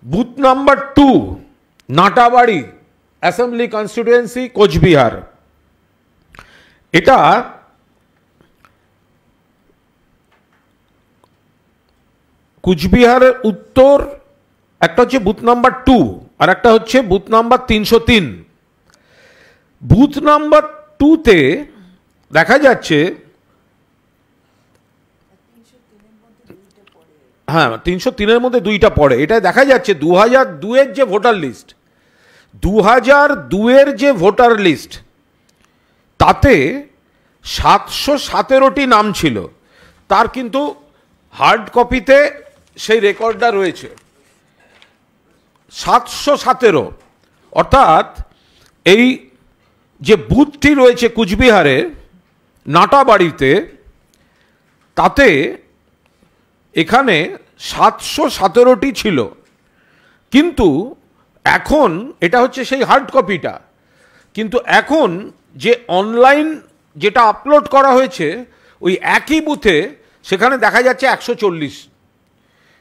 Booth number 2 Natabari assembly constituency Cooch Behar. এটা কুচবিহারের উত্তর, একটা হচ্ছে বুথ নাম্বার 2 আর একটা হচ্ছে বুথ নাম্বার 303। বুথ নাম্বার 2-তে দেখা যাচ্ছে, হ্যাঁ 303-এর মধ্যে 2টা পড়ে। এটা দেখা যাচ্ছে 2002-এর যে ভোটার লিস্ট, 2002-এর যে ভোটার লিস্ট তাতে 717টি নাম ছিল। তার কিন্তু হার্ড কপিতে সেই রেকর্ডটা রয়েছে 717। অর্থাৎ এই যে বুথটি রয়েছে কুচবিহারে নাটাবাড়িতে, তাতে এখানে 717টি ছিল। কিন্তু এখন এটা হচ্ছে সেই হার্ড কপিটা, কিন্তু এখন যে অনলাইন যেটা আপলোড করা হয়েছে ওই একই বুথে সেখানে দেখা যাচ্ছে 140।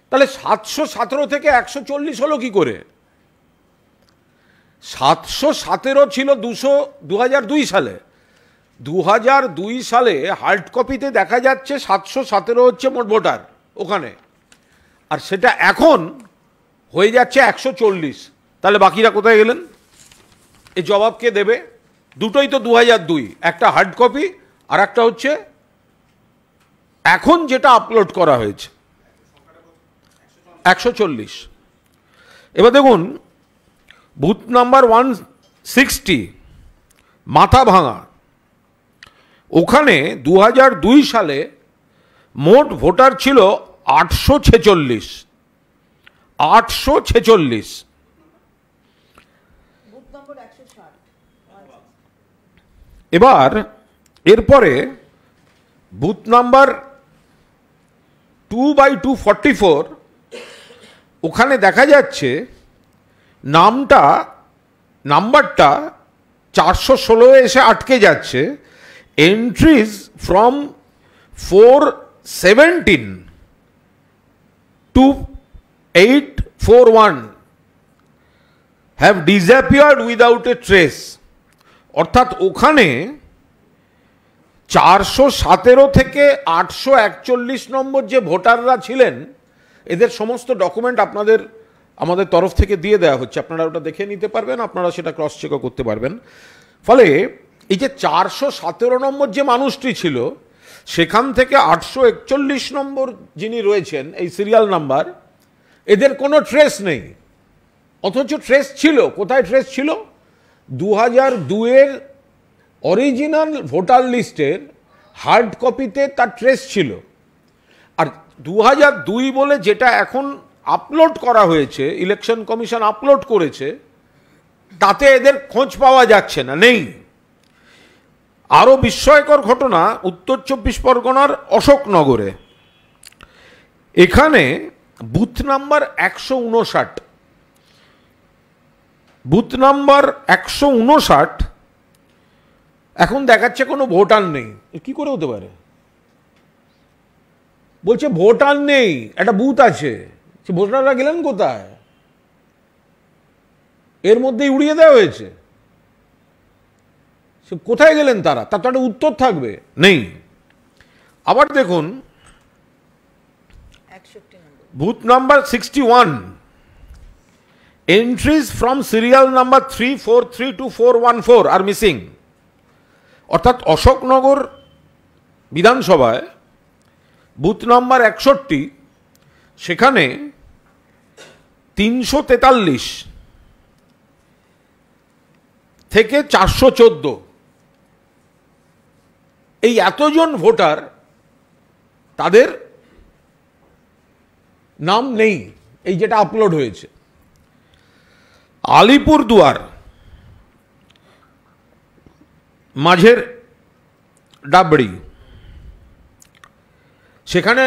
তাহলে 717 থেকে 140 হলো কি করে? 717 ছিল 2002 সালে। 2002 সালে হার্ড কপিতে দেখা যাচ্ছে 717 হচ্ছে মোট ভোটার ওখানে, আর সেটা এখন হয়ে যাচ্ছে 140। তাহলে বাকিরা কোথায় গেলেন? এই জবাব কে দেবে? দুটোই তো 2002, একটা হার্ড কপি আর একটা হচ্ছে এখন যেটা আপলোড করা হয়েছে 140। এবার দেখুন বুথ নাম্বার 160 মাথা ভাঙা, ওখানে 2002 সালে মোট ভোটার ছিল 846। এবার এরপরে বুথ নাম্বার 2/244, ওখানে দেখা যাচ্ছে নাম্বারটা 416 এসে আটকে যাচ্ছে। Entries from 417 to 841 have disappeared without a trace। অর্থাৎ ওখানে 417 থেকে 841 নম্বর যে ভোটাররা ছিলেন এদের সমস্ত ডকুমেন্ট আমাদের তরফ থেকে দিয়ে দেওয়া হচ্ছে, আপনারা ওটা দেখে নিতে পারবেন, আপনারা সেটা ক্রস চেকও করতে পারবেন। ফলে এই যে 417 নম্বর যে মানুষটি ছিল সেখান থেকে 841 নম্বর যিনি রয়েছেন এই সিরিয়াল নাম্বার, এদের কোনো ট্রেস নেই। অথচ ট্রেস ছিল, কোথায় ট্রেস ছিল? 2002-এর অরিজিনাল ভোটার লিস্টের হার্ড কপিতে তার ট্রেস ছিল। আর 2002 বলে যেটা এখন আপলোড করা হয়েছে, ইলেকশন কমিশন আপলোড করেছে, তাতে এদের খোঁজ পাওয়া যাচ্ছে না, নেই। আরও বিস্ময়কর ঘটনা উত্তর 24 পরগনার অশোকনগরে। এখানে বুথ নাম্বার 159, বুথ নাম্বার 159 এখন দেখাচ্ছে কোনো ভোটার নেই। কি করে হতে পারে? বলছে ভোটার নেই, একটা বুথ আছে, সে ভোটাররা গেলেন কোথায়? এর মধ্যেই উড়িয়ে দেওয়া হয়েছে। সে কোথায় গেলেন তারা? তার তো একটা উত্তর থাকবে, নেই। আবার দেখুন booth number 61, entries from serial number 343 to 414 আর মিসিং। অর্থাৎ অশোকনগর বিধানসভায় বুথ নাম্বার 61, সেখানে 343 থেকে 414 এই এতজন ভোটার, তাদের নাম নেই এই যেটা আপলোড হয়েছে। আলিপুরদুয়ার মাঝের ডাবড়ি, সেখানে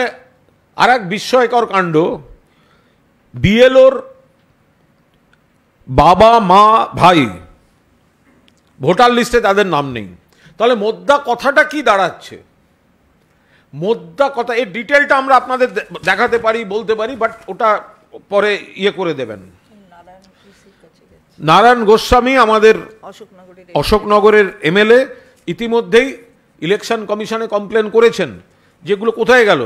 আর এক বিস্ময়কর কাণ্ড। বিএলওর বাবা মা ভাই ভোটার লিস্টে তাদের নাম নেই। তাহলে মোদ্দা কথাটা কি দাঁড়াচ্ছে? মোদ্দা কথা, এর ডিটেলটা আমরা আপনাদের দেখাতে পারি, বলতে পারি, বাট ওটা পরে ইয়ে করে দেবেন। নারায়ণ গোস্বামী আমাদের অশোকনগরের এমএলএ ইতিমধ্যেই ইলেকশন কমিশনে কমপ্লেন করেছেন, যেগুলো কোথায় গেল।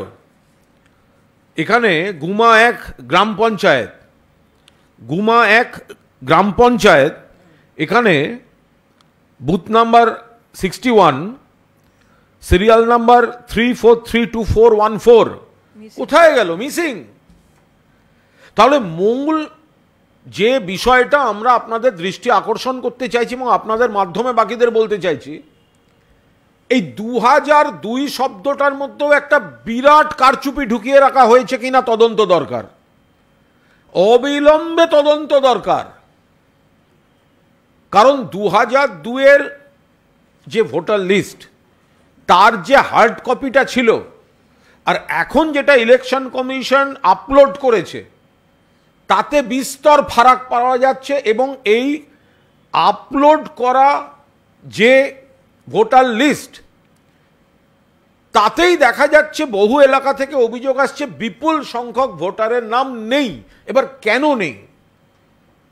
এখানে গুমা 1 গ্রাম পঞ্চায়েত এখানে বুথ নাম্বার 61 সিরিয়াল নাম্বার 343214 কোথায় গেল? মিসিং। তাহলে মূল যে বিষয়টা আমরা আপনাদের দৃষ্টি আকর্ষণ করতে চাইছি এবং আপনাদের মাধ্যমে বাকিদের বলতে চাইছি, এই 2002 শব্দটার মধ্যেও একটা বিরাট কারচুপি ঢুকিয়ে রাখা হয়েছে কিনা তদন্ত দরকার, অবিলম্বে তদন্ত দরকার। কারণ 2002-এর যে ভোটার লিস্ট, তার যে হার্ড কপিটা ছিল আর এখন যেটা ইলেকশন কমিশন আপলোড করেছে, তাতে বিস্তর ফারাক পাওয়া যাচ্ছে। এবং এই আপলোড করা যে ভোটার লিস্ট, তাতেই দেখা যাচ্ছে বহু এলাকা থেকে অভিযোগ আসছে বিপুল সংখ্যক ভোটারের নাম নেই। এবার কেন নেই?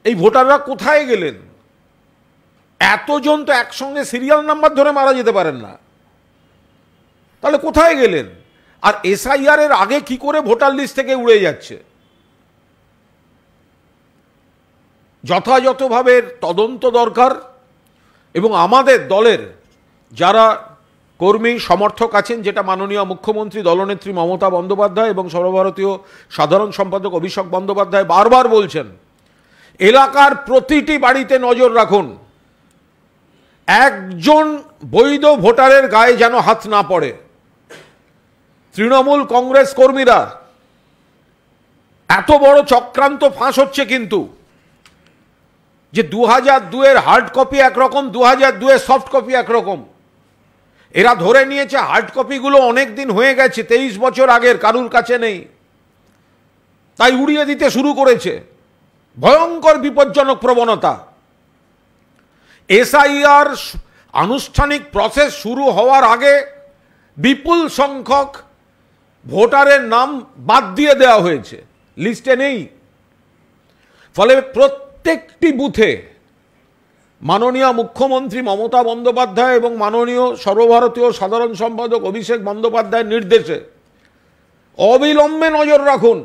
এই ভোটাররা কোথায় গেলেন? এতজন তো একসঙ্গে সিরিয়াল নাম্বার ধরে মারা যেতে পারেন না, তাহলে কোথায় গেলেন? আর এসআইআর এর আগে কি করে ভোটার লিস্ট থেকে উড়ে যাচ্ছে? যথাযথভাবে তদন্ত দরকার। এবং আমাদের দলের যারা কর্মী সমর্থক আছেন, যেটা মাননীয় মুখ্যমন্ত্রী দলনেত্রী মমতা বন্দ্যোপাধ্যায় এবং সর্বভারতীয় সাধারণ সম্পাদক অভিষেক বন্দ্যোপাধ্যায় বারবার বলছেন, এলাকার প্রতিটি বাড়িতে নজর রাখুন, একজন বৈধ ভোটারের গায়ে যেন হাত না পড়ে। তৃণমূল কংগ্রেস কর্মীরা এত বড় চক্রান্ত ফাঁস হচ্ছে কিন্তু, যে 2002-এর হার্ড কপি একরকম, 2002-এর সফট কপি একরকম। এরা ধরে নিয়েছে হার্ড কপিগুলো অনেক দিন হয়ে গেছে, 23 বছর আগের, কারুর কাছে নেই, তাই উড়িয়ে দিতে শুরু করেছে। ভয়ঙ্কর বিপজ্জনক প্রবণতা। এসআইআর আনুষ্ঠানিক প্রসেস শুরু হওয়ার আগে বিপুল সংখ্যক ভোটারের নাম বাদ দিয়ে দেওয়া হয়েছে, লিস্টে নেই। ফলে প্রত্যেকটি বুথে মাননীয় মুখ্যমন্ত্রী মমতা বন্দ্যোপাধ্যায় এবং মাননীয় সর্বভারতীয় সাধারণ সম্পাদক অভিষেক বন্দ্যোপাধ্যায়ের নির্দেশে অবিলম্বে নজর রাখুন।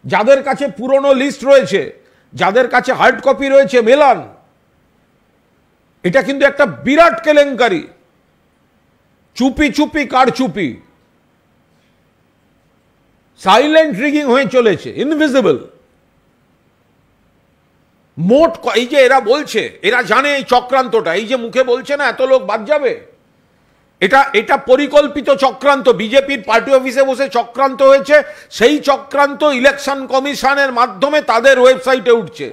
যাদের কাছে পুরনো লিস্ট রয়েছে, যাদের কাছে হার্ড কপি রয়েছে, মেলান। এটা কিন্তু একটা বিরাট কেলেঙ্কারি, চুপি চুপি কারচুপি, সাইলেন্ট রিগিং হয়ে চলেছে, ইনভিজিবল। মোট এই যে এরা বলছে, এরা জানে এই চক্রান্তটা, এই যে মুখে বলছে না এত লোক বাদ যাবে, এটা পরিকল্পিত চক্রান্ত। বিজেপির পার্টি অফিসে বসে চক্রান্ত হয়েছে, সেই চক্রান্ত ইলেকশন কমিশনের মাধ্যমে তাদের ওয়েবসাইটে উঠছে।